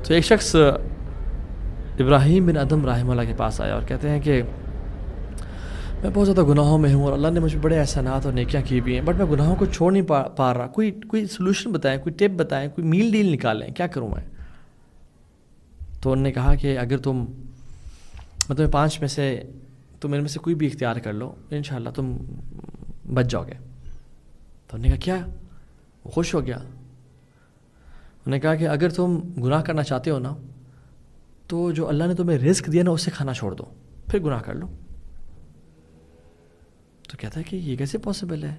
تو ایک شخص ابراہیم بن ادم رحمہ اللہ کے پاس آیا اور کہتے ہیں کہ میں بہت زیادہ گناہوں میں ہوں اور اللہ نے مجھ پہ بڑے احسانات اور نیکیاں کی بھی ہیں، بٹ میں گناہوں کو چھوڑ نہیں پا رہا. کوئی سلوشن بتائیں، کوئی ٹپ بتائیں، کوئی میل ڈیل نکالیں، کیا کروں میں؟ تو انہوں نے کہا کہ اگر میں تمہیں 5 میں سے تم ان میں سے کوئی بھی اختیار کر لو، انشاءاللہ تم بچ جاؤ گے. تو انہوں نے کہا کیا؟ وہ خوش ہو گیا. انہوں نے کہا کہ اگر تم گناہ کرنا چاہتے ہو نا تو جو اللہ نے تمہیں رزق دیا نا اس سے کھانا چھوڑ دو، پھر گناہ کر لو. تو کہتا ہے کہ یہ کیسے پاسبل ہے؟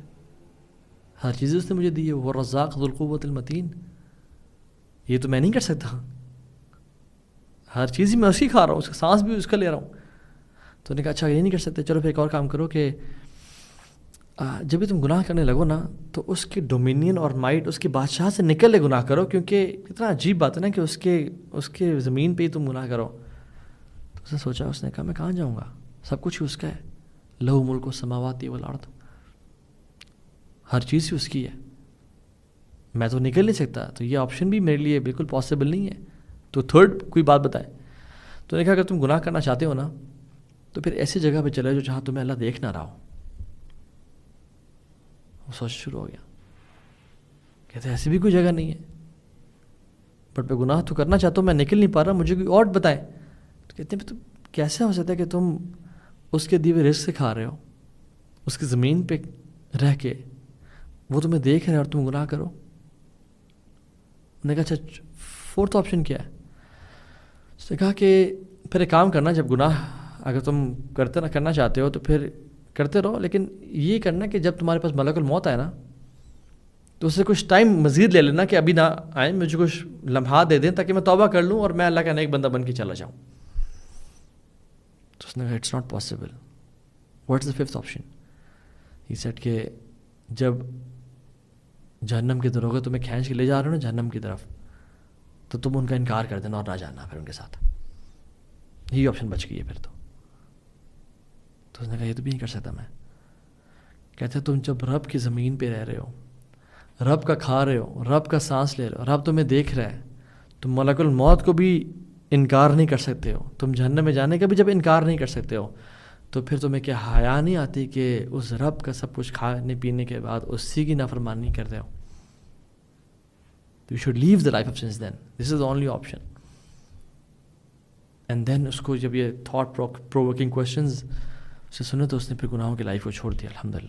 ہر چیز اس نے مجھے دی ہے، وہ رزاق ذو القوت المتین، یہ تو میں نہیں کر سکتا. ہر چیز ہی میں اس کی کھا رہا ہوں، اس کا سانس بھی اس کا لے رہا ہوں. تو نے کہا اچھا یہ نہیں کر سکتے، چلو پھر ایک اور کام کرو کہ جب بھی تم گناہ کرنے لگو نا تو اس کے ڈومینین اور مائٹ اس کے بادشاہ سے نکل لے گناہ کرو، کیونکہ اتنا عجیب بات ہے نا کہ اس کے زمین پہ ہی تم گناہ کرو. تو اس نے سوچا، اس نے کہا میں کہاں جاؤں گا، سب کچھ ہی اس کا ہے. لہو ملک السماوات والارض، ہر چیز ہی اس کی ہے، میں تو نکل نہیں سکتا. تو یہ آپشن بھی میرے لیے بالکل پاسبل نہیں ہے. تو تھرڈ کوئی بات بتائے. تو نے کہا اگر تم گناہ کرنا چاہتے ہو نا تو پھر ایسی جگہ پہ چلے جو جہاں تمہیں اللہ دیکھ نہ رہا ہو. وہ سوچ شروع ہو گیا، کہتے ایسی بھی کوئی جگہ نہیں ہے، بٹ میں گناہ تو کرنا چاہتا ہوں، میں نکل نہیں پا رہا، مجھے کوئی اور بتائیں. تو کہتے ہیں تو کیسے ہو سکتا ہے کہ تم اس کے دیے رزق سے کھا رہے ہو، اس کی زمین پہ رہ کے وہ تمہیں دیکھ رہے ہیں اور تم گناہ کرو؟ انہوں نے کہا اچھا 4تھ آپشن کیا ہے؟ اس نے کہا کہ پھر ایک کام کرنا، جب گناہ اگر تم کرنا چاہتے ہو تو پھر کرتے رہو، لیکن یہ کرنا کہ جب تمہارے پاس ملک الموت آئے نا تو اس سے کچھ ٹائم مزید لے لینا کہ ابھی نہ آئیں، مجھے کچھ لمحات دے دیں تاکہ میں توبہ کر لوں اور میں اللہ کا نیک بندہ بن کے چلا جاؤں. تو اس نے کہا it's not possible. What is the 5th option? He said کہ جب جہنم کے دروغے تمہیں کھینچ کے لے جا رہے ہو نا جہنم کی طرف، تو تم ان کا انکار کر دینا اور نہ جانا پھر ان کے ساتھ. یہی آپشن بچ گئی ہے پھر. تو اس نے کہا یہ تو بھی نہیں کر سکتا میں. کہتے تم جب رب کی زمین پہ رہ رہے ہو، رب کا کھا رہے ہو، رب کا سانس لے رہے ہو، رب تمہیں دیکھ رہا ہے، تم ملک الموت کو بھی انکار نہیں کر سکتے ہو، تم جہنم میں جانے کا بھی جب انکار نہیں کر سکتے ہو، تو پھر تمہیں کیا حیا نہیں آتی کہ اس رب کا سب کچھ کھانے پینے کے بعد اسی کی نافرمانی کرتے ہو؟ You should leave the life of sins then. This is the only option. And then اس کو جب یہ thought provoking questions سے سنے تو اس نے پھر گناہوں کی لائف کو چھوڑ دیا الحمدللہ.